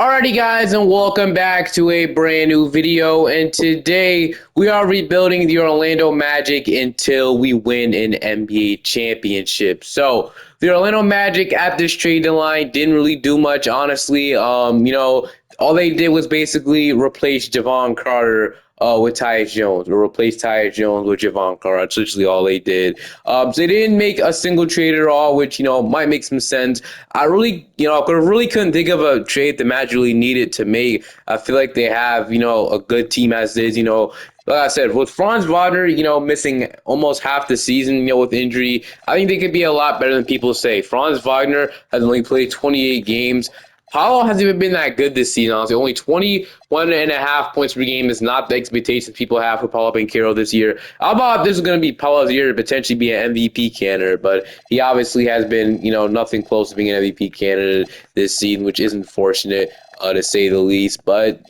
Alrighty guys, and welcome back to a brand new video, and today we are rebuilding the Orlando Magic until we win an NBA championship. So the Orlando Magic at this trade deadline didn't really do much, honestly. All they did was basically replace Javon Carter with Tyus Jones, or replace Tyus Jones with Javon Carter. That's literally all they did. So they didn't make a single trade at all, which might make some sense. I really, really couldn't think of a trade the Magic really needed to make. I feel like they have, a good team as is. Like I said, with Franz Wagner, missing almost half the season, with injury, I think they could be a lot better than people say. Franz Wagner has only played 28 games. Paolo hasn't even been that good this season, honestly. Only 21.5 points per game is not the expectations people have for Paolo Banchero this year. How about if this is going to be Paolo's year to potentially be an MVP candidate? But he obviously has been, nothing close to being an MVP candidate this season, which is unfortunate, to say the least. But,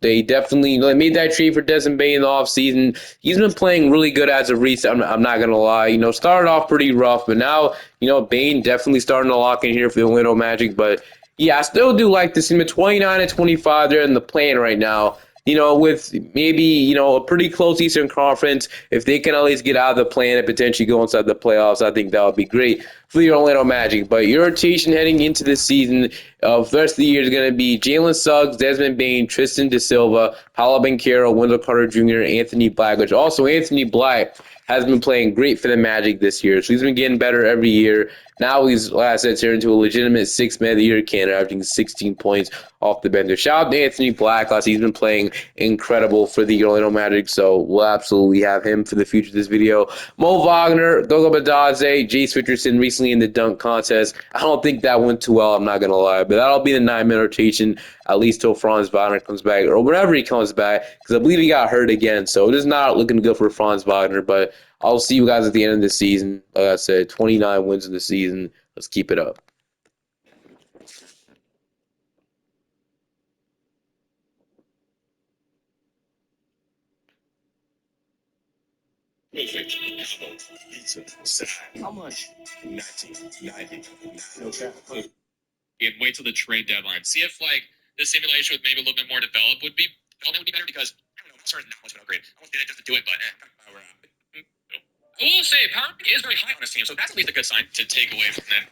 they definitely they made that trade for Desmond Bane in the offseason. He's been playing really good as of recent. I'm not going to lie. Started off pretty rough, but now, Bane definitely starting to lock in here for the Orlando Magic. But yeah, I still do like this team at 29 and 25. They're in the plan right now. With maybe, a pretty close Eastern Conference, if they can at least get out of the plan and potentially go inside the playoffs, I think that would be great for the Orlando Magic. But your rotation heading into this season, the rest of the year is going to be Jalen Suggs, Desmond Bane, Tristan Da Silva, Paolo Banchero, Wendell Carter Jr., Anthony Black, which also Anthony Black has been playing great for the Magic this year. So he's been getting better every year. Now he's, like I said, turned into a legitimate six-man of the year candidate, averaging 16 points off the bench. Shout out to Anthony Black. He's been playing incredible for the Orlando Magic, so we'll absolutely have him for the future of this video. Mo Wagner, Goga Bitadze, Jace Richardson recently in the dunk contest. I don't think that went too well, I'm not going to lie, but that'll be the 9-minute rotation, at least till Franz Wagner comes back, or whenever he comes back, because I believe he got hurt again, so it is not looking good for Franz Wagner, but I'll see you guys at the end of the season. Like I said, 29 wins in the season. Let's keep it up. How much? 1990. Okay. And wait till the trade deadline. See if the simulation with maybe a little bit more development would be better because I don't know, All-Star is not much of an upgrade. I almost did it just to do it, but I will say power is very high on this team, so that's at least a good sign to take away from them.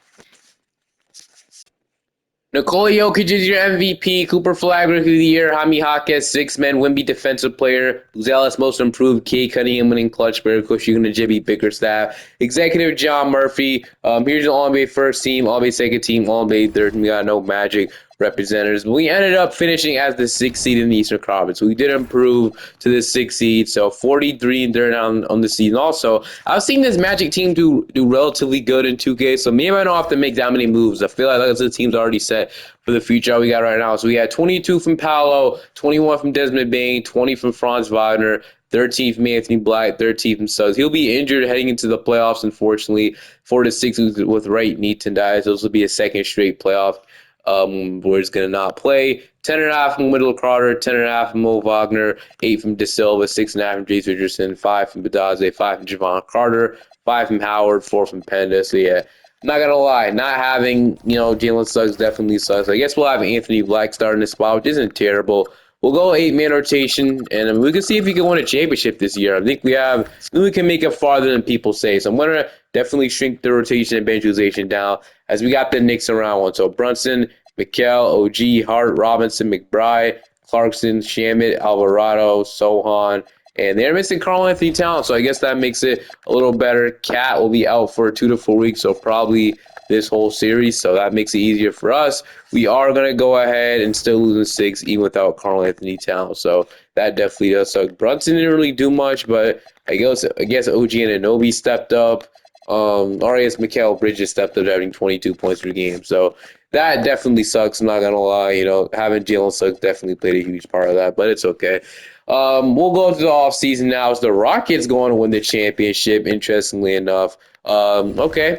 Nikola Jokic is your MVP. Cooper Flag Rookie of the Year. Jaime Jaquez, six-man Wemby Defensive Player. Zealous Most Improved. Cade Cunningham winning clutch player. Koshiguna Jimmy Bickerstaff. Executive John Murphy. Here's the All-NBA first team, All-NBA second team, All-NBA third team. We got no Magic representatives. But we ended up finishing as the 6th seed in the Eastern Conference. So we did improve to the 6th seed. So 43 and 30 on the season. Also, I've seen this Magic team do relatively good in 2K. So maybe I don't have to make that many moves. I feel like the team's already set for the future we got right now. So we had 22 from Paolo, 21 from Desmond Bane, 20 from Franz Wagner, 13 from Anthony Black, 13 from Suggs. He'll be injured heading into the playoffs, unfortunately. 4 to 6 with right knee tendonitis. This will be a second straight playoff where he's going to not play. 10.5 from Wendell Carter, 10.5 from Mo Wagner, 8 from Da Silva, 6.5 from Jace Richardson, 5 from Bitadze, 5 from Javon Carter, 5 from Howard, 4 from Penda. So yeah, not gonna lie, not having Jalen Suggs definitely sucks. I guess we'll have Anthony Black starting this spot, which isn't terrible. We'll go 8-man rotation, and we can see if we can win a championship this year. I think we can make it farther than people say. So I'm gonna definitely shrink the rotation and bench utilization down as we got the Knicks around one. So Brunson, Mikal, OG, Hart, Robinson, McBride, Clarkson, Shamet, Alvarado, Sohan, and they're missing Karl-Anthony Towns, so I guess that makes it a little better. Cat will be out for 2 to 4 weeks, so probably this whole series, so that makes it easier for us. We are going to go ahead and still lose in 6 even without Karl-Anthony Towns, so that definitely does suck. Brunson didn't really do much, but I guess OG and Anunoby stepped up. Arias Mikal Bridges stepped up, having 22 points per game, so that definitely sucks. I'm not going to lie. Having Jalen Suggs definitely played a huge part of that, but it's okay. We'll go to the offseason now. As the Rockets going to win the championship, interestingly enough. Player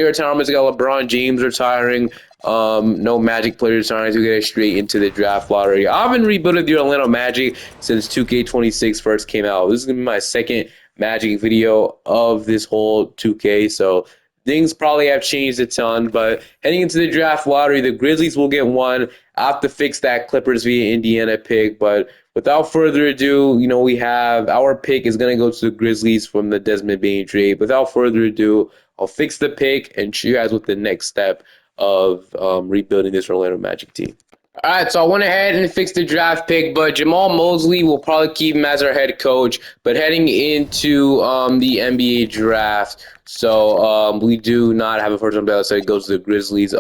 retirements. We got LeBron James retiring. No Magic players retiring. So we get straight into the draft lottery. I've been rebuilding the Orlando Magic since 2K26 first came out. This is going to be my second Magic video of this whole 2K. So things probably have changed a ton. But heading into the draft lottery, the Grizzlies will get one. I have to fix that Clippers via Indiana pick. But without further ado, we have our pick is going to go to the Grizzlies from the Desmond Bane trade. Without further ado, I'll fix the pick and show you guys what the next step of rebuilding this Orlando Magic team. All right, so I went ahead and fixed the draft pick, but Jamal Mosley will probably keep him as our head coach. But heading into the NBA draft, so we do not have a first round ballot, so it goes to the Grizzlies. We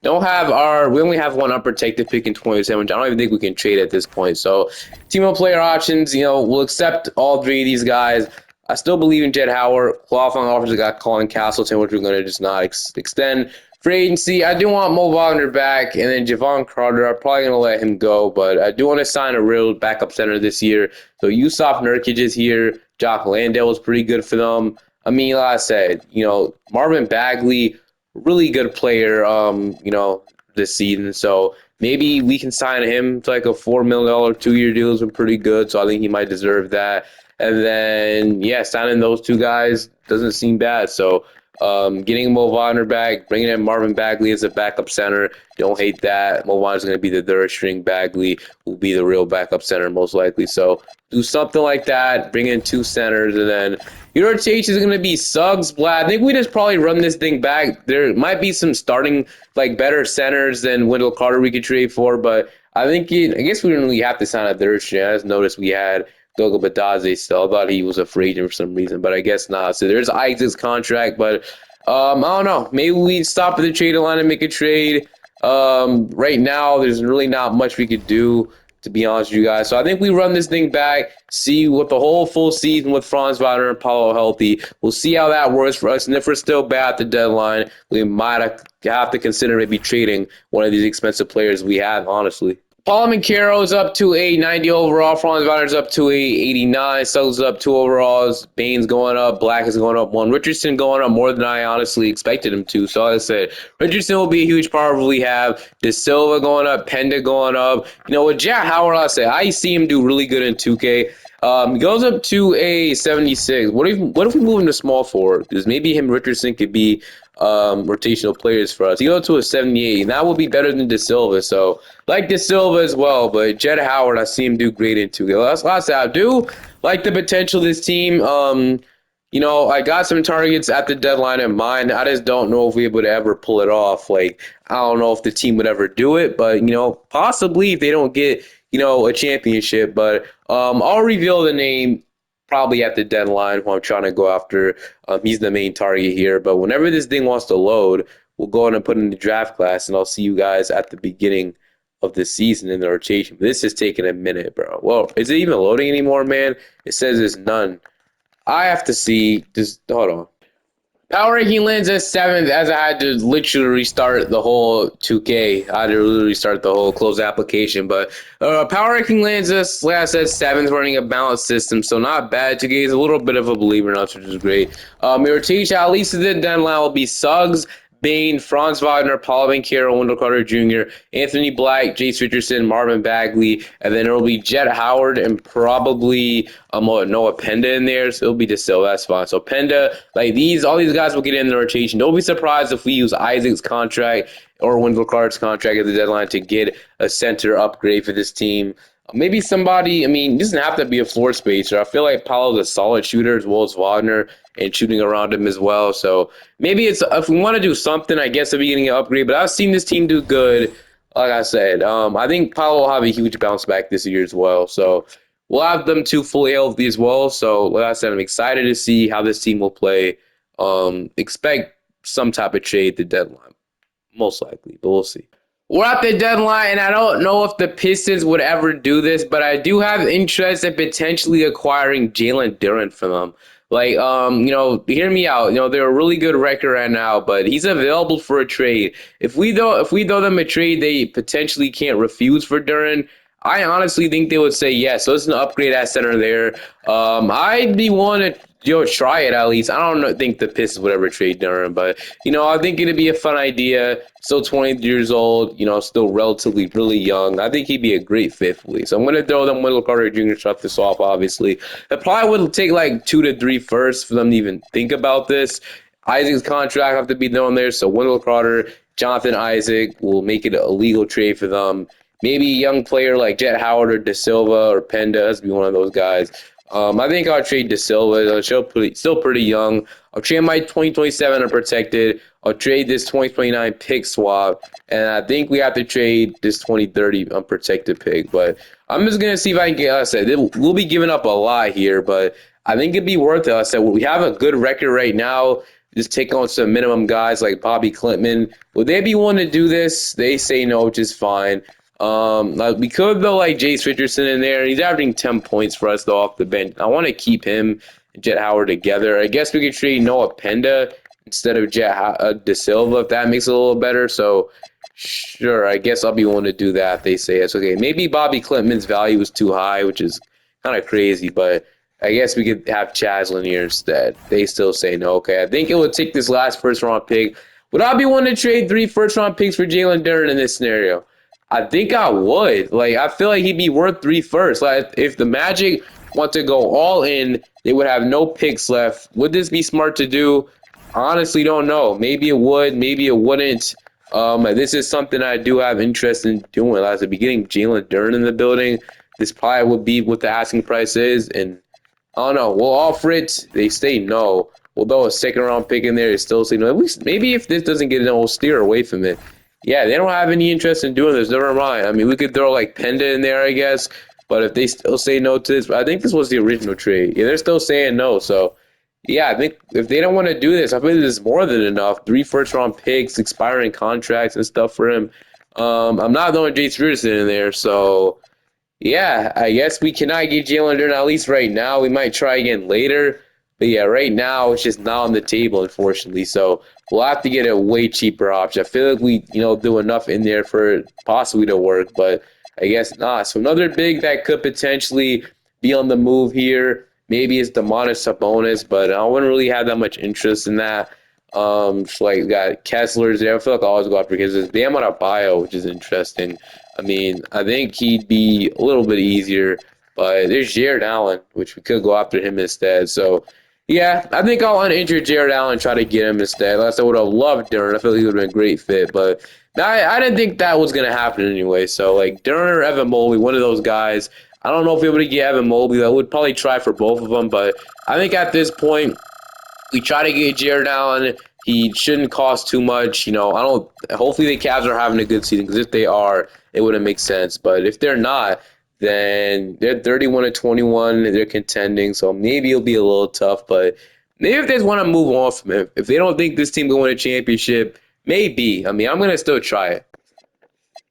only have one unprotected pick in 27. I don't even think we can trade at this point. So team of player options, we'll accept all three of these guys. I still believe in Jett Howard. Qualifying offers, I got Colin Castleton, which we're going to just not extend. Free agency, I do want Mo Wagner back, and then Javon Carter, I'm probably going to let him go, but I do want to sign a real backup center this year. So Yusuf Nurkic is here. Jock Landale is pretty good for them. I mean, like I said, Marvin Bagley, really good player, this season. So maybe we can sign him to like a $4 million 2-year deal. Has been pretty good, so I think he might deserve that. And then, signing those two guys doesn't seem bad. So getting Mo Wagner back, bringing in Marvin Bagley as a backup center, don't hate that. Mo Wagner's going to be the third string. Bagley will be the real backup center most likely. So do something like that, bring in two centers, and then your rotation is going to be Suggs, Blatt. I think we just probably run this thing back. There might be some starting, better centers than Wendell Carter we could trade for, but I guess we didn't really have to sign a third string. I just noticed we had Goga Bitadze still. I thought he was a free agent for some reason, but I guess not. So there's Isaac's contract, but I don't know. Maybe we stop at the trade line and make a trade. Right now, there's really not much we could do, to be honest with you guys. So I think we run this thing back, see what the whole full season with Franz Wagner and Paolo healthy. We'll see how that works for us. And if we're still bad at the deadline, we might have to consider maybe trading one of these expensive players we have, honestly. Paul Mancaro is up to a 90 overall. Franz Wagner's up to a 89. Suggs is up 2 overalls. Bane's going up. Black is going up 1. Richardson going up more than I honestly expected him to. So like I said, Richardson will be a huge part of what we have. De Silva going up. Penda going up. With Jett Howard, I see him do really good in 2K. He goes up to a 76. What if we move him to small forward? Because maybe him and Richardson could be rotational players for us. He goes to a 78, and that will be better than De Silva. So, like De Silva as well, but Jett Howard, I see him do great in 2K. That's what I said. I do like the potential of this team. I got some targets at the deadline in mind. I just don't know if we would ever pull it off. I don't know if the team would ever do it, but, possibly if they don't get, a championship. But I'll reveal the name probably at the deadline who I'm trying to go after. He's the main target here. But whenever this thing wants to load, we'll go in and put it in the draft class, and I'll see you guys at the beginning of the season in the rotation. But this is taking a minute, bro. Well, is it even loading anymore, man? It says there's none. I have to see. Just hold on. Power ranking lands at 7th, as I had to literally restart the whole 2K. I had to literally restart the whole closed application. But power ranking lands us, like I said, 7th, running a balanced system. So not bad. 2K is a little bit of a believer in us, which is great. Your rotation, at least the deadline, will be Suggs, Bane, Franz Wagner, Paul Banchero, Wendell Carter Jr., Anthony Black, Jace Richardson, Marvin Bagley, and then it'll be Jett Howard and probably Noah Penda in there. So it'll be De Silva. That's fine. So Penda, all these guys will get in the rotation. Don't be surprised if we use Isaac's contract or Wendell Carter's contract at the deadline to get a center upgrade for this team. Maybe somebody, it doesn't have to be a floor spacer. I feel like Paolo's a solid shooter as well as Wagner and shooting around him as well. So maybe if we want to do something, I guess at the beginning of upgrade. But I've seen this team do good. Like I said, I think Paolo will have a huge bounce back this year as well. So we'll have them two fully healthy as well. So like I said, I'm excited to see how this team will play. Expect some type of trade at the deadline, most likely, but we'll see. We're at the deadline, and I don't know if the Pistons would ever do this, but I do have interest in potentially acquiring Jalen Duren from them. Hear me out. They're a really good record right now, but he's available for a trade. If we throw them a trade, they potentially can't refuse for Duren. I honestly think they would say yes. So it's an upgrade at center there. I'd be willing to try it at least. I don't think the Pistons would ever trade Duren, but I think it'd be a fun idea. Still 20 years old, still relatively really young. I think he'd be a great fit for me. So I'm gonna throw them Wendell Carter Jr. Shut this off. Obviously, it probably would take 2 to 3 firsts for them to even think about this. Isaac's contract have to be on there, so Wendell Carter, Jonathan Isaac will make it a legal trade for them. Maybe a young player like Jet Howard or De Silva or Penda has to be one of those guys. I think I'll trade De Silva. Still pretty young. I'll trade my 2027 unprotected. I'll trade this 2029 pick swap. And I think we have to trade this 2030 unprotected pick. But I'm just going to see if I can get us. We'll be giving up a lot here, but I think it'd be worth it. I said we have a good record right now. Just take on some minimum guys like Bobby Klintman. Would they be willing to do this? They say no, which is fine. We could go like Jace Richardson in there. He's averaging 10 points for us though off the bench. I want to keep him and Jet Howard together. I guess we could trade Noah Penda instead of De Silva if that makes it a little better. So sure, I guess I'll be willing to do that if they say it's okay. Maybe Bobby Klintman's value is too high, which is kind of crazy, but I guess we could have Chaz Lanier instead. They still say no. Okay, I think it would take this last first-round pick. Would I be willing to trade 3 first-round picks for Jalen Duren in this scenario? I think I would. Like, I feel like he'd be worth 3 first. Like, if the Magic want to go all in, they would have no picks left. Would this be smart to do? I honestly don't know. Maybe it would. Maybe it wouldn't. This is something I do have interest in doing. As I'd be getting Jalen Duren in the building, this probably would be what the asking price is, and I don't know. We'll offer it. They say no. We'll throw a second-round pick in there. They still say no. At least maybe if this doesn't get in, we'll steer away from it. Yeah, they don't have any interest in doing this. Never mind. I mean, we could throw like Penda in there, I guess. But if they still say no to this, I think this was the original trade. Yeah, they're still saying no. So, yeah, I think if they don't want to do this, I think this is more than enough. 3 first-round picks, expiring contracts and stuff for him. I'm not throwing Jace Richardson in there, so yeah, I guess we cannot get Jalen Duren at least right now. We might try again later. But yeah, right now it's just not on the table, unfortunately. So we'll have to get a way cheaper option. I feel like we, do enough in there for it possibly to work, but I guess not. So another big that could potentially be on the move here. Maybe it's Domantas Sabonis, but I wouldn't really have that much interest in that. So like we got Kessler's there. I feel like I always go after because there's Bam Adebayo, which is interesting. I mean, I think he'd be a little bit easier, but there's Jared Allen, which we could go after him instead. So, yeah, I think I'll uninjure Jared Allen and try to get him instead. Unless I would have loved Duren. I feel like he would have been a great fit, but I didn't think that was going to happen anyway. So, like, Duren or Evan Mobley, one of those guys. I don't know if we're able to get Evan Mobley. I would probably try for both of them, but I think at this point, we try to get Jared Allen. He shouldn't cost too much. Hopefully the Cavs are having a good season, because if they are, it wouldn't make sense. But if they're not, then they're 31-21. They're contending, so maybe it'll be a little tough. But maybe if they just want to move on from him, if they don't think this team will win a championship, maybe. I mean, I'm going to still try it.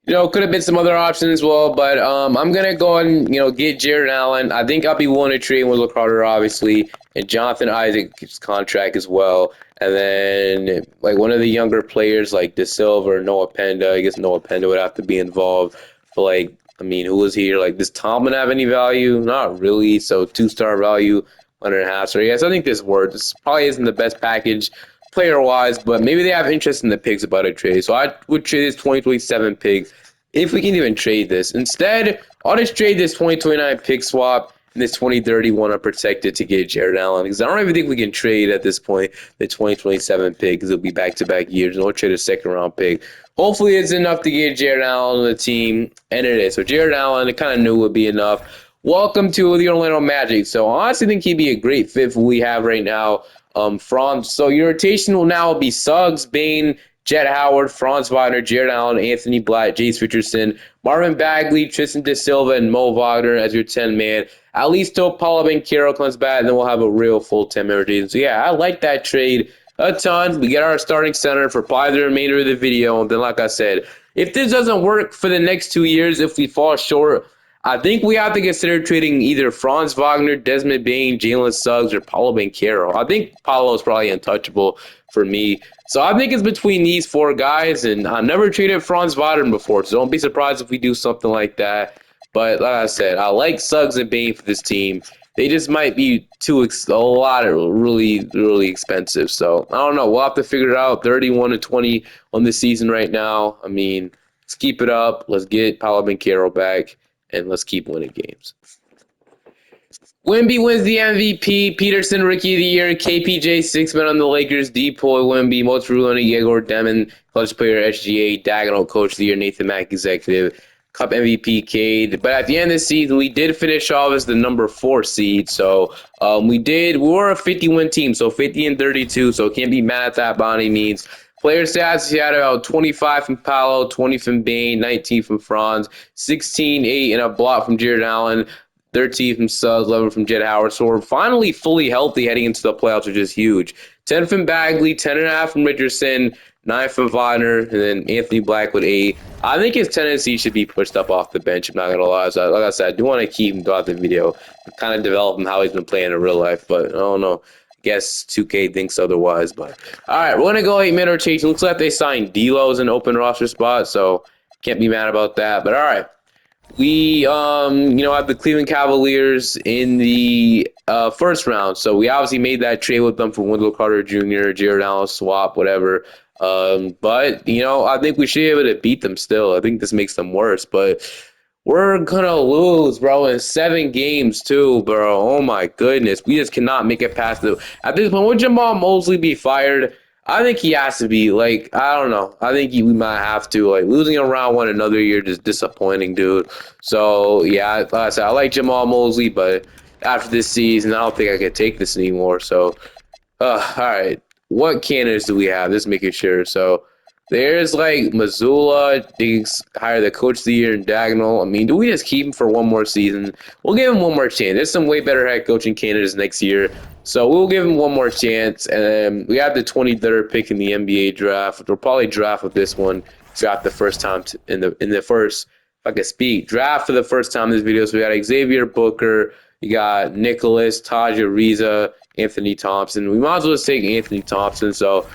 Could have been some other options as well, but I'm going to go and, get Jared Allen. I think I'll be willing to trade Wendell Carter, obviously, and Jonathan Isaac's contract as well. And then, like, one of the younger players, like De Silva or Noah Penda. I guess Noah Penda would have to be involved. But, like, I mean, who was here? Like, does Tomlin have any value? Not really. So, 2-star value, 1.5. So, yes, I think this works. This probably isn't the best package player-wise, but maybe they have interest in the picks about a trade. So, I would trade this 2027 pick if we can even trade this. Instead, I'll just trade this 2029 pick swap and this 2031 unprotected to get Jared Allen, because I don't even think we can trade at this point the 2027 pick, because it'll be back-to-back years, and we'll trade a second-round pick. Hopefully it's enough to get Jared Allen on the team, and it is. So Jared Allen, I kind of knew would be enough. Welcome to the Orlando Magic. So I honestly think he'd be a great fit for what we have right now. So your rotation will now be Suggs, Bane, Jet Howard, Franz Wagner, Jared Allen, Anthony Blatt, Jace Richardson, Marvin Bagley, Tristan De Silva, and Mo Wagner as your 10-man. At least till Paolo Banchero comes back, and then we'll have a real full 10-man rotation. So, yeah, I like that trade a ton. We get our starting center for probably the remainder of the video. And then, like I said, if this doesn't work for the next 2 years, if we fall short, I think we have to consider trading either Franz Wagner, Desmond Bane, Jalen Suggs, or Paolo Banchero. I think Paolo is probably untouchable for me. So I think it's between these 4 guys, and I've never traded Franz Wagner before, so don't be surprised if we do something like that. But like I said, I like Suggs and Bane for this team. They just might be a lot of really, really expensive. So I don't know. We'll have to figure it out. 31-20 on this season right now. I mean, let's keep it up. Let's get Paolo Banchero back, and let's keep winning games. Wemby wins the MVP. Peterson, Rookie of the Year. KPJ, six-man on the Lakers. Depoy, Wemby, most ruling Yegor Demon, Clutch Player, SGA, Diagonal Coach of the Year, Nathan Mack, Executive, Cup MVP, Cade. But at the end of the season, we did finish off as the number 4 seed. So we were a 50-win team, so 50 and 32. So can't be mad at that by any means. Player stats, he had about 25 from Paolo, 20 from Bane, 19 from Franz, 16, 8, and a block from Jared Allen. 13 from Suggs, 11 from Jett Howard. So we're finally fully healthy heading into the playoffs, which is huge. 10 from Bagley, 10.5 from Richardson, 9 from Wagner, and then Anthony Black with 8. I think his tendency should be pushed up off the bench, I'm not going to lie. So, like I said, I do want to keep him throughout the video, kind of develop him how he's been playing in real life, but I don't know. I guess 2K thinks otherwise. But all right, we're going to go 8-man rotation. Looks like they signed D'Lo as an open roster spot, so can't be mad about that. But all right. We, have the Cleveland Cavaliers in the first round. So we obviously made that trade with them for Wendell Carter Jr., Jared Allen swap, whatever. But, I think we should be able to beat them still. I think this makes them worse. But we're going to lose, bro, in 7 games, too, bro. Oh, my goodness. We just cannot make it past the – at this point, would Jamal Mosley be fired? I think he has to be. Like, I don't know. I think we might have to. Like, losing in round 1 another year just disappointing, dude. So, yeah, like I said, I like Jamal Mosley, but after this season, I don't think I can take this anymore. So, all right. What candidates do we have? Just making sure. So, there's, like, Missoula. They hire the coach of the year in Dagnall. I mean, do we just keep him for one more season? We'll give him one more chance. There's some way better head coaching candidates next year. So we'll give him one more chance. And we have the 23rd pick in the NBA draft. We'll probably draft with this one. Draft the first time in the first, if I can speak, draft for the first time in this video. So we got Xavier Booker. You got Nicholas, Taj Ariza, Anthony Thompson. We might as well just take Anthony Thompson. So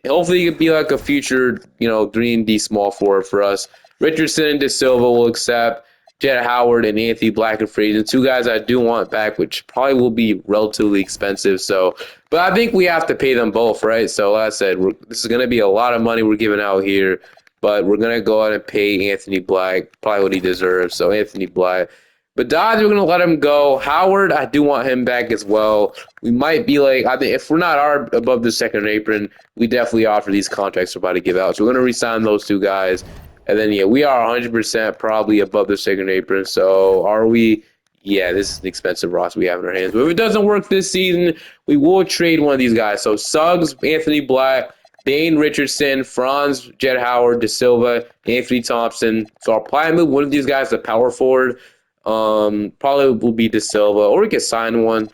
hopefully he could be like a future, 3-and-D small forward for us. Richardson and De Silva will accept. Jett Howard and Anthony Black and Frazier, 2 guys I do want back, which probably will be relatively expensive. So, but I think we have to pay them both, right? So, like I said, this is going to be a lot of money we're giving out here, but we're going to go out and pay Anthony Black probably what he deserves. So, Anthony Black. But Dodge, we're going to let him go. Howard, I do want him back as well. We might be like, I think if we're not above the second apron, we definitely offer these contracts we're about to give out. So, we're going to re-sign those 2 guys. And then, we are 100% probably above the second apron. So, are we? Yeah, this is an expensive roster we have in our hands. But if it doesn't work this season, we will trade one of these guys. So, Suggs, Anthony Black, Bane Richardson, Franz, Jett Howard, De Silva, Anthony Thompson. So, I'll probably move one of these guys to power forward. Probably will be De Silva. Or we could sign one.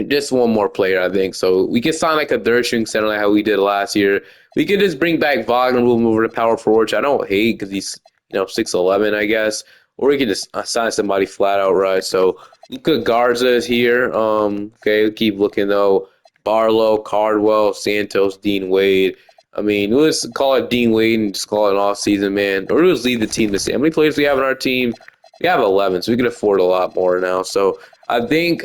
Just one more player, I think. So we could sign like a third string center like how we did last year. We could just bring back Wagner, move him over to power forward, which I don't hate because he's 6'11", I guess. Or we could just sign somebody flat out right. So Luka Garza is here. Okay, we'll keep looking though. Barlow, Cardwell, Santos, Dean Wade. I mean, we'll just call it Dean Wade and just call it an off season, man. Or we'll just leave the team the same. How many players do we have on our team? We have 11, so we can afford a lot more now. So I think,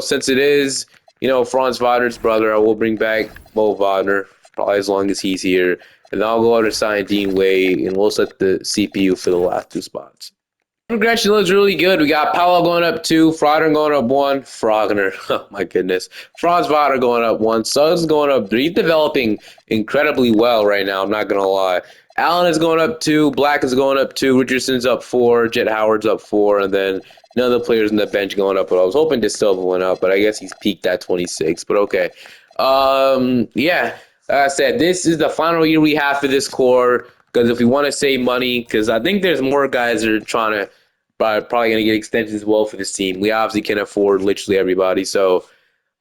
since it is, Franz Wagner's brother, I will bring back Mo Wagner, probably as long as he's here. And then I'll go out and sign Dean Wade, and we'll set the CPU for the last 2 spots. Progression looks really good. We got Paolo going up 2, Frogner going up 1, Frogner, oh my goodness. Franz Wagner going up 1, Suggs going up 3. He's developing incredibly well right now, I'm not going to lie. Allen is going up 2, Black is going up 2, Richardson's up 4, Jett Howard's up 4, and then none of the players in the bench going up. But I was hoping De Silva went up, but I guess he's peaked at 26. But okay. Like I said, this is the final year we have for this core. Because if we want to save money, because I think there's more guys that are trying to probably going to get extensions as well for this team. We obviously can afford literally everybody. So,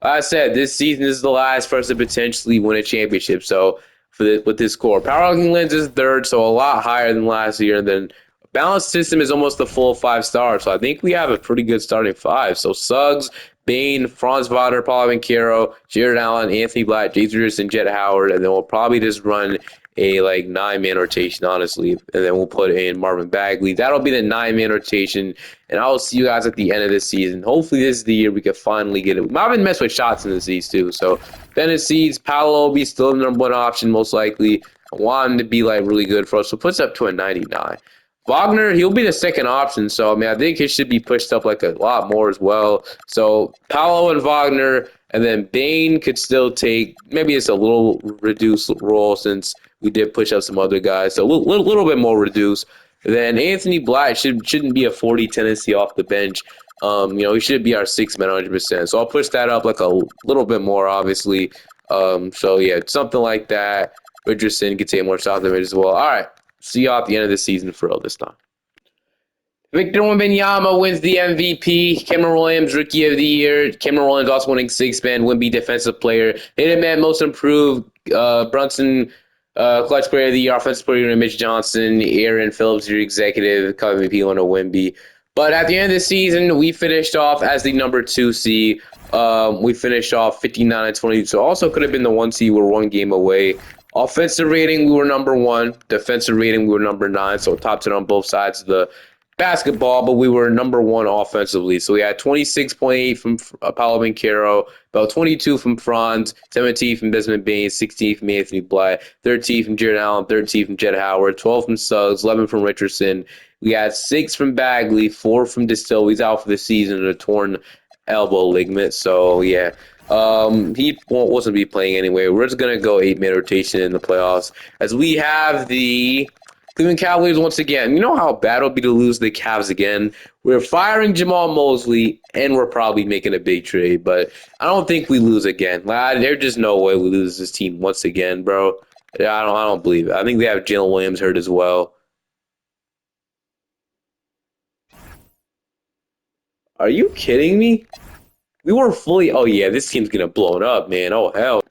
like I said, this season is the last for us to potentially win a championship. So, with this core, Power Ranking Lens is 3rd, so a lot higher than last year. And then balanced system is almost the full 5-star. So I think we have a pretty good starting 5. So Suggs, Bane, Franz Wagner, Paulo Banchero, Jared Allen, Anthony Black, Jason Richardson, Jett Howard, and then we'll probably just run a 9-man rotation, honestly, and then we'll put in Marvin Bagley. That'll be the 9-man rotation, and I will see you guys at the end of this season. Hopefully, this is the year we can finally get it. Marvin messed with shots in the East too, so then it seeds Paolo will be still the number 1 option most likely. I want him to be really good for us, so puts up to a 99. Wagner, he'll be the second option. So, I mean, I think he should be pushed up like a lot more as well. So, Paolo and Wagner, and then Bain could still take maybe it's a little reduced role since we did push up some other guys. So, a little bit more reduced. Then Anthony Black shouldn't be a 40 tendency off the bench. He should be our 6 man 100%. So, I'll push that up like a little bit more, obviously. So, yeah, something like that. Richardson could take more shots than as well. All right. See y'all at the end of the season for real this time. Victor Wembanyama wins the MVP. Cameron Williams, Rookie of the Year. Cameron Williams also winning 6-man, Wemby Defensive Player. Hidden Man, Most Improved. Brunson, Clutch Player of the Year. Offensive Player of the Year, Mitch Johnson. Aaron Phillips, your Executive. MVP on a Wemby. But at the end of the season, we finished off as the number 2 seed. We finished off 59-20. So also could have been the 1 seed. We're 1 game away. Offensive rating, we were number 1. Defensive rating, we were number 9. So top 10 on both sides of the basketball, but we were number 1 offensively. So we had 26.8 from Paolo Banchero, about 22 from Franz, 17 from Desmond Bain, 16 from Anthony Black, 13 from Jared Allen, 13 from Jett Howard, 12 from Suggs, 11 from Richardson. We had 6 from Bagley, 4 from Distill. He's out for the season with a torn elbow ligament. So yeah. He wasn't be playing anyway. We're just gonna go 8-man rotation in the playoffs as we have the Cleveland Cavaliers once again. You know how bad it'll be to lose the Cavs again. We're firing Jamal Mosley and we're probably making a big trade, but I don't think we lose again. There's just no way we lose this team once again, bro. I don't believe it. I think they have Jalen Williams hurt as well. Are you kidding me? We were fully. Oh yeah, this team's gonna blow it up, man. Oh hell.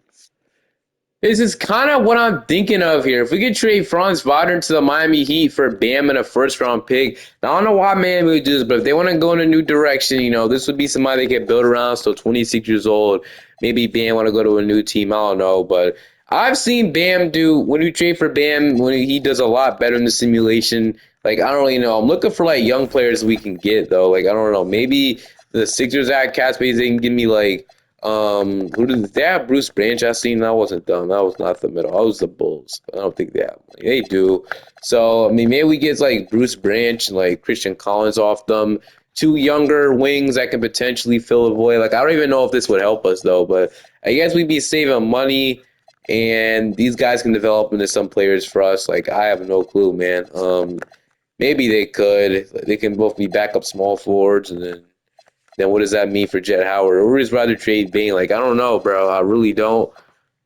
This is kind of what I'm thinking of here. If we could trade Franz Wagner to the Miami Heat for Bam and a first-round pick, I don't know why Miami would do this, but if they want to go in a new direction, this would be somebody they could build around. Still 26 years old. Maybe Bam want to go to a new team. I don't know, but I've seen Bam do when you trade for Bam when he does a lot better in the simulation. Like I don't really know. I'm looking for like young players we can get though. Like I don't know. Maybe the Sixers at cap space they can give me like. Who did they have? Bruce Branch. I seen that wasn't them. That was not the middle. That was the Bulls. I don't think they have money. They do. So I mean, maybe we get like Bruce Branch and like Christian Collins off them. 2 younger wings that can potentially fill a void. Like I don't even know if this would help us though, but I guess we'd be saving money, and these guys can develop into some players for us. Like I have no clue, man. Maybe they could. They can both be backup small forwards, and then what does that mean for Jett Howard? Or just rather trade Bain? Like, I don't know, bro. I really don't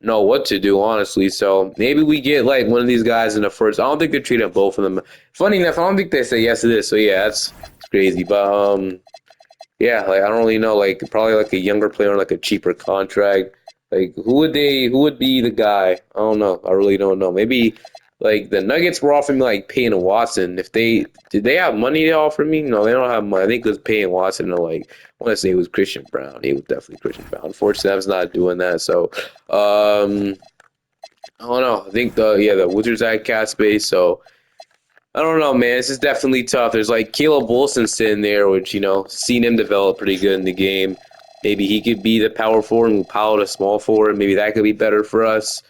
know what to do, honestly. So maybe we get, like, one of these guys in the first. I don't think they're trading both of them. Funny enough, I don't think they say yes to this. So, yeah, that's crazy. But, yeah, like, I don't really know. Like, probably, like, a younger player on, like, a cheaper contract. Like, who would be the guy? I don't know. I really don't know. Maybe, like, the Nuggets were offering me, like, Payne Watson. Did they have money to offer me? No, they don't have money. I think it was Payne Watson or, like, I want to say it was Christian Brown. It was definitely Christian Brown. Unfortunately, I was not doing that. So, I don't know. I think the Wizards had cap space. So, I don't know, man. This is definitely tough. There's, like, Caleb Wilson sitting there, which, seen him develop pretty good in the game. Maybe he could be the power forward and Powell the small forward. Maybe that could be better for us.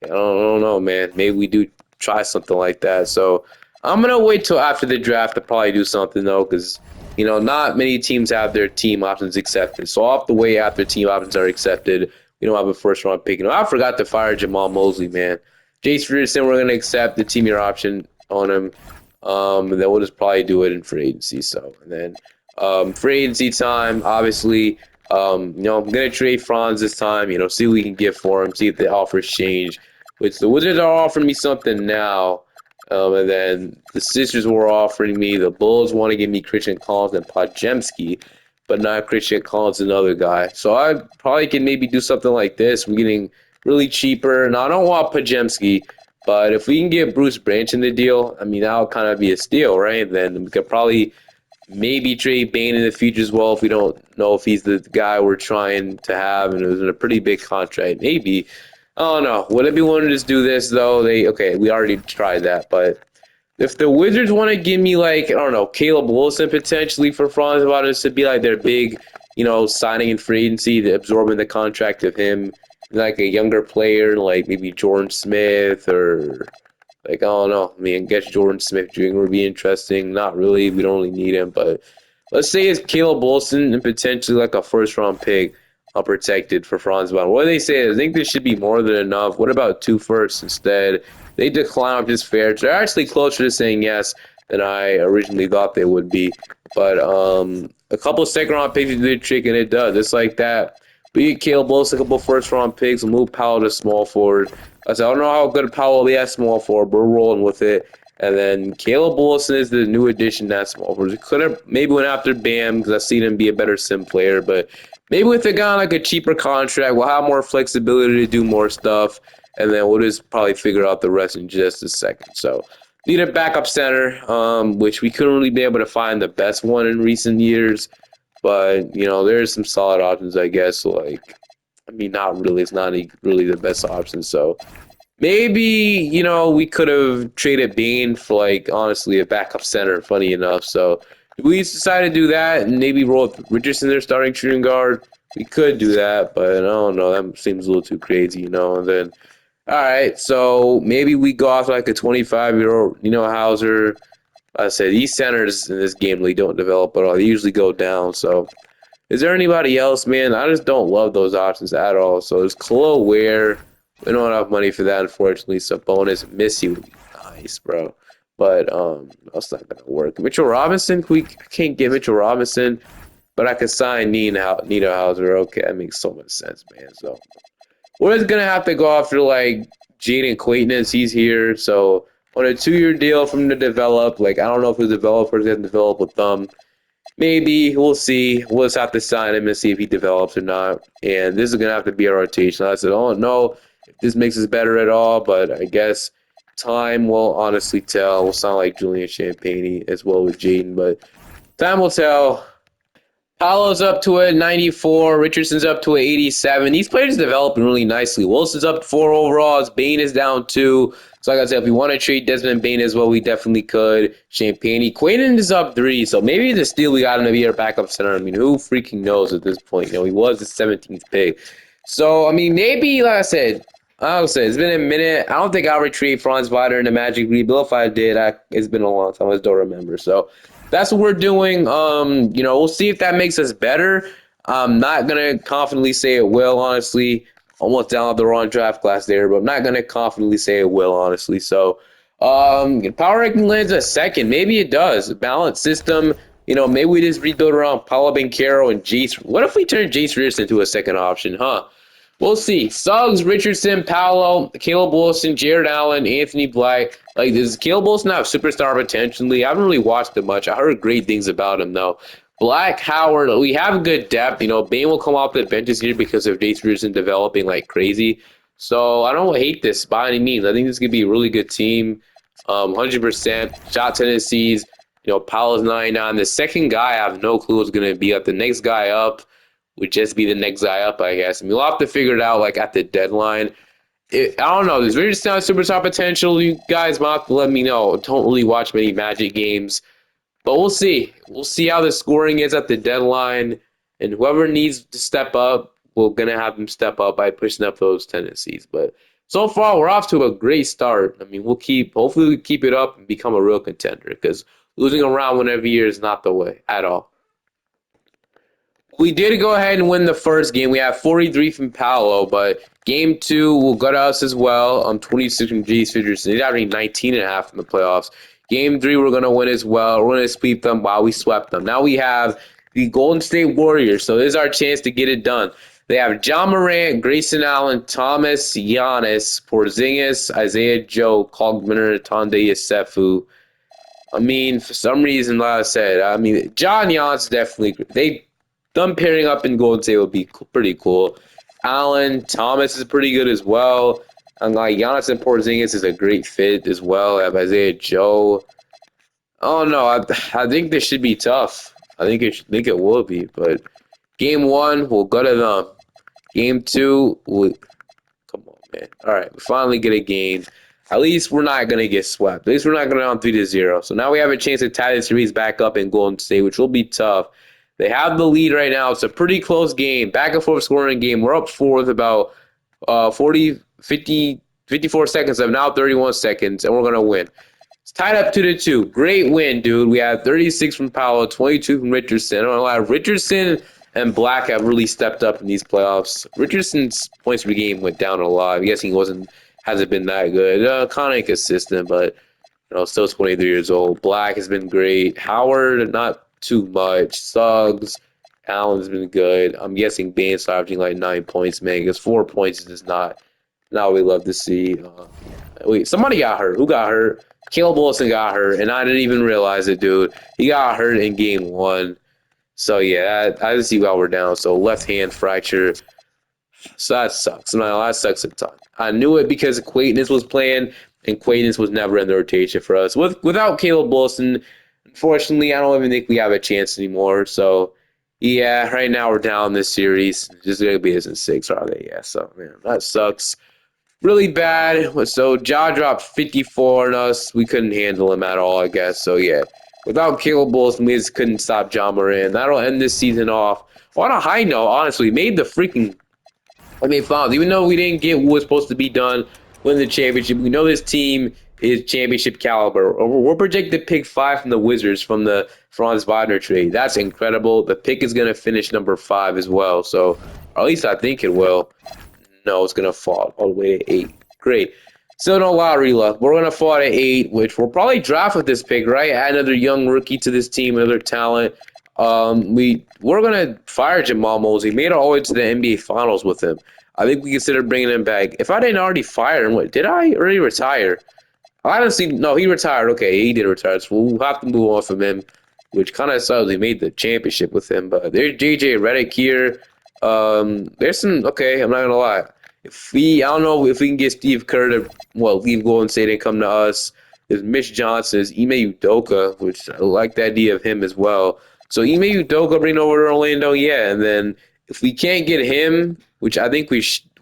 I don't know, man. Maybe we do try something like that. So I'm going to wait till after the draft to probably do something, though, because, not many teams have their team options accepted. So off the way after team options are accepted, we don't have a first-round pick. I forgot to fire Jamal Mosley, man. Jace Richardson, we're going to accept the team year option on him. And then we'll just probably do it in free agency. So, and then free agency time, obviously, I'm going to trade Franz this time, see what we can get for him, see if the offers change. Which the Wizards are offering me something now. And then the Sixers were offering me. The Bulls want to give me Christian Collins and Podziemski, but not Christian Collins, another guy. So I probably can maybe do something like this. We're getting really cheaper. And I don't want Podziemski, but if we can get Bruce Branch in the deal, I mean, that'll kind of be a steal, right? Then we could probably maybe trade Bain in the future as well if we don't know if he's the guy we're trying to have and it was in a pretty big contract. Maybe. I don't know. Would it be willing to just do this, though? We already tried that. But if the Wizards want to give me, like, I don't know, Caleb Wilson potentially for Franz Wagner to be, like, their big, signing in free agency, absorbing the contract of him, like a younger player, like maybe Jordan Smith or, Like, I don't know. I mean, I guess Jordan Smith Jr. would be interesting. Not really. We don't really need him, but let's say it's Caleb Wilson and potentially like a first-round pick unprotected for Franz Wagner. What do they say? I think this should be more than enough. What about 2 firsts instead? They decline, which is fair. They're actually closer to saying yes than I originally thought they would be. But a couple second-round picks did the trick, and it does. Just like that. We get Caleb Wilson, a couple first-round picks, we'll move Powell to small forward. I said, I don't know how good Powell will be at small forward, but we're rolling with it. And then Caleb Wilson is the new addition to small forward. We could have maybe went after Bam because I've seen him be a better sim player, but maybe with a guy on like a cheaper contract, we'll have more flexibility to do more stuff, and then we'll just probably figure out the rest in just a second. So need a backup center, which we couldn't really be able to find the best one in recent years. But, you know, there's some solid options, I guess. So, like, I mean, not really. It's not really the best option. So maybe, you know, we could have traded Bean for, like, honestly, a backup center, funny enough. So if we decide to do that and maybe roll with Richardson there starting shooting guard, we could do that. But I don't know. That seems a little too crazy, you know. And then, all right, so maybe we go off like a 25-year-old, you know, Hauser. I say these centers in this game really don't develop at all. They usually go down. So, is there anybody else, man? I just don't love those options at all. So, there's Khalil Ware. We don't have money for that, unfortunately. So, bonus Missy would be nice, bro. But that's not gonna work. Mitchell Robinson, I can't get Mitchell Robinson, but I could sign Nina Hauser. Okay, that makes so much sense, man. So, we're just gonna have to go after like Jaden Quaitness. He's here, so. On a 2-year deal for him to develop. Like, I don't know if the developers can develop with them. Maybe. We'll see. We'll just have to sign him and see if he develops or not. And this is going to have to be a rotation. I said, I don't know if this makes us better at all, but I guess time will honestly tell. We'll sound like Julian Champagne as well with Jaden, but time will tell. Paolo's up to a 94. Richardson's up to a 87. These players developing really nicely. Wilson's up 4 overalls. Bain is down 2. So like I said, if we want to trade Desmond Bain as well, we definitely could. Champagne. Quaden is up 3. So maybe the steal we got him to be our backup center. I mean, who freaking knows at this point? You know, he was the 17th pick. So, I mean, maybe, like I said, it's been a minute. I don't think I'll retrieve Franz Wagner in the Magic rebuild. If I did, it's been a long time. I just don't remember. So that's what we're doing. You know, we'll see if that makes us better. I'm not going to confidently say it will, honestly. Almost down the wrong draft class there, but I'm not going to confidently say it will, honestly. So, power ranking lands a second. Maybe it does. A balanced system. You know, maybe we just rebuild around Paolo Banchero and Jace. What if we turn Jace Richardson into a second option, huh? We'll see. Suggs, Richardson, Paolo, Caleb Wilson, Jared Allen, Anthony Black. Like, does Caleb Wilson have superstar potentially? I haven't really watched him much. I heard great things about him, though. Black, Howard, we have good depth. You know, Bain will come off the bench this year because of Jace Richardson developing like crazy. So I don't hate this by any means. I think this could be a really good team. 100% shot tendencies. You know, Paolo's 99. The second guy, I have no clue what's going to be. Like, the next guy up would just be the next guy up, I guess. I mean, we'll have to figure it out like at the deadline. I don't know. Does Richardson have superstar potential? You guys might have to let me know. Don't really watch many Magic games. But we'll see. We'll see how the scoring is at the deadline. And whoever needs to step up, we're going to have them step up by pushing up those tendencies. But so far, we're off to a great start. I mean, hopefully we keep it up and become a real contender, because losing a round one every year is not the way at all. We did go ahead and win the first game. We have 43 from Paolo, but game 2 will go to us as well. 26 from Jace Richardson. He's averaging 19.5 in the playoffs. Game 3, we're going to win as well. We're going to sweep them while we swept them. Now we have the Golden State Warriors, so this is our chance to get it done. They have John Morant, Grayson Allen, Thomas, Giannis, Porzingis, Isaiah Joe, Cogman, Tonde Yusufu. I mean, for some reason, like I said, John Giannis definitely. Them pairing up in Golden State would be pretty cool. Allen, Thomas is pretty good as well. And like Giannis and Porzingis is a great fit as well. I have Isaiah Joe. Oh no, I think this should be tough. I think it will be. But game 1, we'll go to them. Game 2, come on, man. All right, we finally get a game. At least we're not gonna get swept. At least we're not going down 3-0. So now we have a chance to tie the series back up in Golden State, which will be tough. They have the lead right now. It's a pretty close game. Back and forth scoring game. We're up 4 with about 50 54 seconds of now 31 seconds, and we're going to win. It's tied up 2-2. Great win, dude. We had 36 from Paolo, 22 from Richardson. I don't know, Richardson and Black have really stepped up in these playoffs. Richardson's points per game went down a lot. I'm guessing he hasn't been that good. Kind of inconsistent, but still 23 years old. Black has been great. Howard, not too much. Suggs, Allen's been good. I'm guessing Bane's averaging like 9 points, man. Because 4 points is just not what we love to see. Wait, somebody got hurt. Who got hurt? Caleb Wilson got hurt, and I didn't even realize it, dude. He got hurt in game 1. So, yeah, I just see why we're down. So, left hand fracture. So, that sucks. No, that sucks a ton. I knew it because Quaitness was playing, and Quaitness was never in the rotation for us. Without Caleb Wilson, unfortunately, I don't even think we have a chance anymore. So, yeah, right now we're down this series. Just going to be us in 6, are they? Yeah, so, man, that sucks. Really bad. So, Ja dropped 54 on us. We couldn't handle him at all, I guess. So, yeah. Without Caleb Wilson, we just couldn't stop Ja Morant. That'll end this season off on a high note, honestly. Made the freaking finals. Even though we didn't get what was supposed to be done, win the championship, we know this team is championship caliber. We're projected to pick 5 from the Wizards from the Franz Wagner trade. That's incredible. The pick is going to finish number 5 as well. So, or at least I think it will. No, it's going to fall all the way to 8. Great. Still no lottery luck. We're going to fall at 8, which we'll probably draft with this pick, right? Add another young rookie to this team, another talent. We're going to fire Jamal Mosley. Made it all the way to the NBA Finals with him. I think we consider bringing him back. If I didn't already fire him, did I already retire? I don't see. No, he retired. Okay, he did retire. So we'll have to move on from him, which kind of sucks. We made the championship with him. But there's JJ Redick here. There's some. Okay, I'm not going to lie. I don't know if we can get Steve Kerr to, leave Golden State and come to us. There's Mitch Johnson, there's Ime Udoka, which I like the idea of him as well. So Ime Udoka bring over to Orlando, yeah. And then if we can't get him, which I think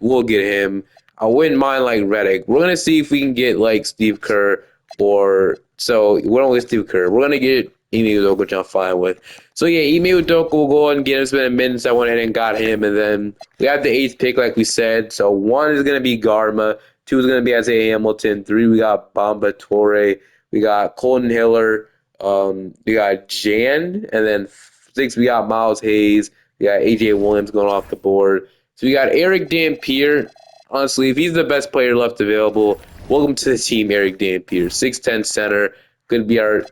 we'll get him, I wouldn't mind like Redick. We're gonna see if we can get like Steve Kerr we're gonna get Steve Kerr. We're gonna get Ime Udoka, which I'm fine with. So, yeah, Ime Udoka will go ahead and get him spent minutes. I went ahead and got him. And then we have the 8th pick, like we said. So, 1 is going to be Garma. 2 is going to be Isaiah Hamilton. 3, we got Bamba Torre. We got Colton Hiller. We got Jan. And then 6, we got Miles Hayes. We got A.J. Williams going off the board. So, we got Eric Dampier. Honestly, if he's the best player left available, welcome to the team, Eric Dampier. 6'10" center. Going to be our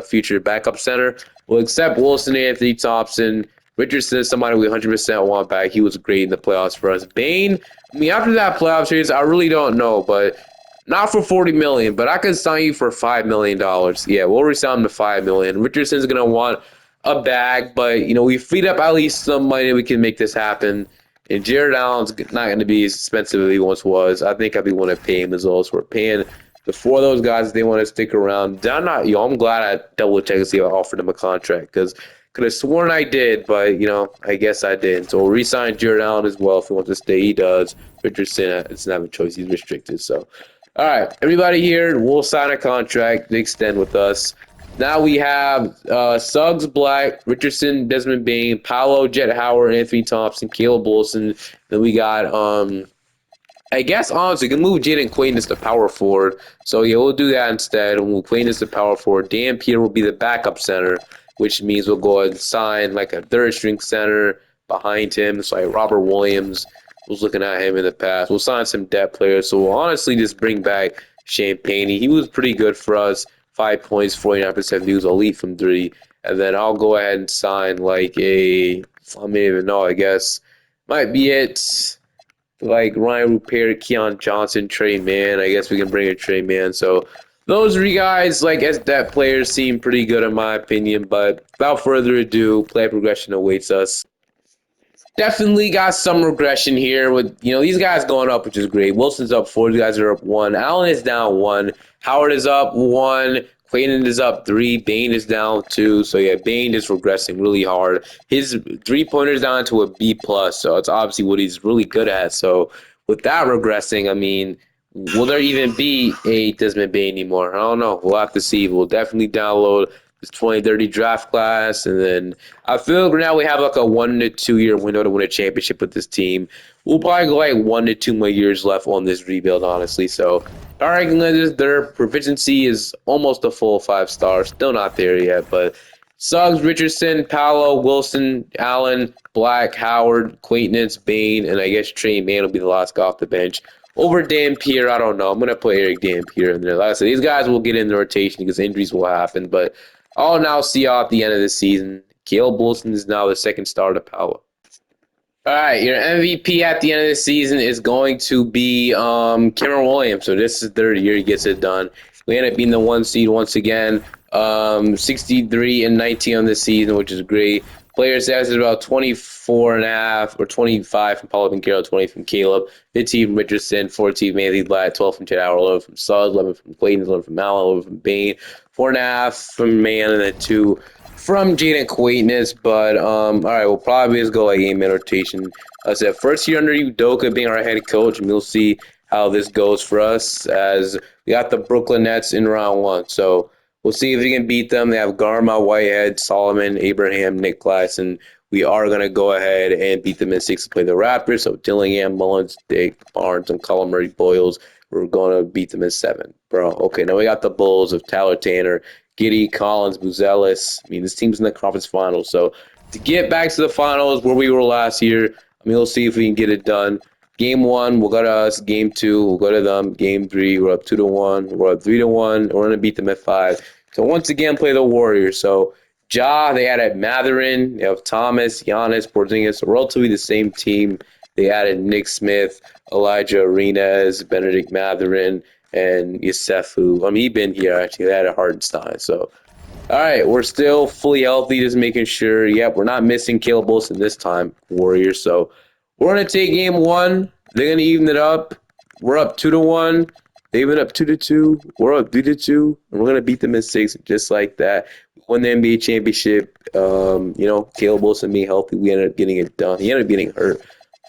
future backup center. We'll accept Wilson, Anthony Thompson. Richardson is somebody we 100% want back. He was great in the playoffs for us. Bane, after that playoff series, I really don't know, but not for $40 million, but I could sign you for $5 million. Yeah, we'll resign him to $5 million. Richardson's going to want a bag, but, we freed up at least some money. We can make this happen. And Jared Allen's not going to be as expensive as he once was. I think I'd be willing to pay him as well. So we're paying the 4 of those guys, they want to stick around. I'm glad I double-checked to see if I offered him a contract because could have sworn I did, but, I guess I didn't. So we'll re-sign Jared Allen as well if he wants to stay. He does. Richardson doesn't have a choice. He's restricted. So, all right, everybody here, we'll sign a contract to extend with us. Now we have Suggs, Black, Richardson, Desmond Bane, Paolo, Jet Howard, Anthony Thompson, Caleb Wilson. Then we got I guess, honestly, we can move Jaden Quaitness to power forward. So, yeah, we'll do that instead. We'll move Quaitness to power forward. Dampier will be the backup center, which means we'll go ahead and sign like a third-string center behind him. So, like Robert Williams was looking at him in the past. We'll sign some depth players. So, we'll honestly just bring back Champagne. He was pretty good for us. 5 points, 49%. He was elite from 3. And then I'll go ahead and sign like I don't even know, I guess. Might be it. Like Ryan Rupert, Keon Johnson, Trey Mann. I guess we can bring in Trey Mann. So those 3 guys, as that players, seem pretty good in my opinion. But without further ado, play progression awaits us. Definitely got some regression here with, these guys going up, which is great. Wilson's up 4. These guys are up 1. Allen is down 1. Howard is up 1. Quaiden is up 3. Bane is down 2. So, yeah, Bane is regressing really hard. His three-pointer is down to a B+, so it's obviously what he's really good at. So, with that regressing, will there even be a Desmond Bane anymore? I don't know. We'll have to see. We'll definitely download this 2030 draft class, and then I feel like now we have like a 1 to 2 year window to win a championship with this team. We'll probably go like 1 to 2 more years left on this rebuild, honestly. So our Englanders, their proficiency is almost a full 5 star. Still not there yet, but Suggs, Richardson, Paolo, Wilson, Allen, Black, Howard, Quaintance, Bain, and I guess Trey Mann will be the last guy off the bench. Over Dampier, I don't know. I'm going to put Eric Dampier in there. Like I said, these guys will get in the rotation because injuries will happen, but I'll now see y'all at the end of the season. Caleb Wilson is now the second star to Paolo. All right, your MVP at the end of the season is going to be Cameron Williams. So this is the third year he gets it done. We end up being the 1 seed once again. 63 and 19 on this season, which is great. Player stats is about 24.5 or 25 from Paulo Banchero, 20 from Caleb, 15 from Richardson, 14 from Anthony Black, 12 from Chad Howard, 11 from Suggs, 11 from Clayton, 11 from Allen, 11 from Bain, 4.5 from Mann, and then 2 from Jaden Quaintance. But all right, we'll probably just go like 8-man rotation. I said first year under Udoka being our head coach, and we'll see how this goes for us as we got the Brooklyn Nets in round 1. So we'll see if we can beat them. They have Garma, Whitehead, Solomon, Abraham, Nick Class, and we are going to go ahead and beat them in 6 to play the Raptors. So Dillingham, Mullins, Dick, Barnes, and Colin Murray Boyles. We're going to beat them in 7. Bro, okay, now we got the Bulls of Tyler Tanner, Giddey, Collins, Buzelis. I mean, this team's in the conference finals. So to get back to the finals where we were last year, I mean, we'll see if we can get it done. Game 1, we'll go to us. Game 2, we'll go to them. Game 3, we're up 2-1. We're up 3-1. We're going to beat them at 5. So once again, play the Warriors. So Ja, they added Mathurin. They have Thomas, Giannis, Porzingis, relatively the same team. They added Nick Smith, Elijah Arenas, Benedict Mathurin, and Yusefu. I mean, he's been here, actually. They added Hardenstein. So, all right, we're still fully healthy, just making sure. Yep, we're not missing Caleb Wilson this time, Warriors. So we're going to take game 1. They're going to even it up. We're up 2-1. They even up 2-2. We're up 3-2. And we're going to beat them in 6 just like that. We won the NBA championship. Caleb Wilson being healthy, we ended up getting it done. He ended up getting hurt.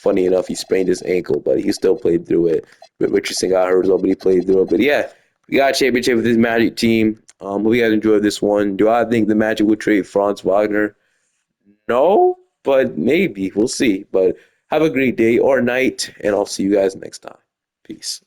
Funny enough, he sprained his ankle, but he still played through it. Richardson got hurt as well, but he played through it. But yeah, we got a championship with this Magic team. Hope you guys enjoyed this one. Do I think the Magic would trade Franz Wagner? No, but maybe. We'll see. But have a great day or night, and I'll see you guys next time. Peace.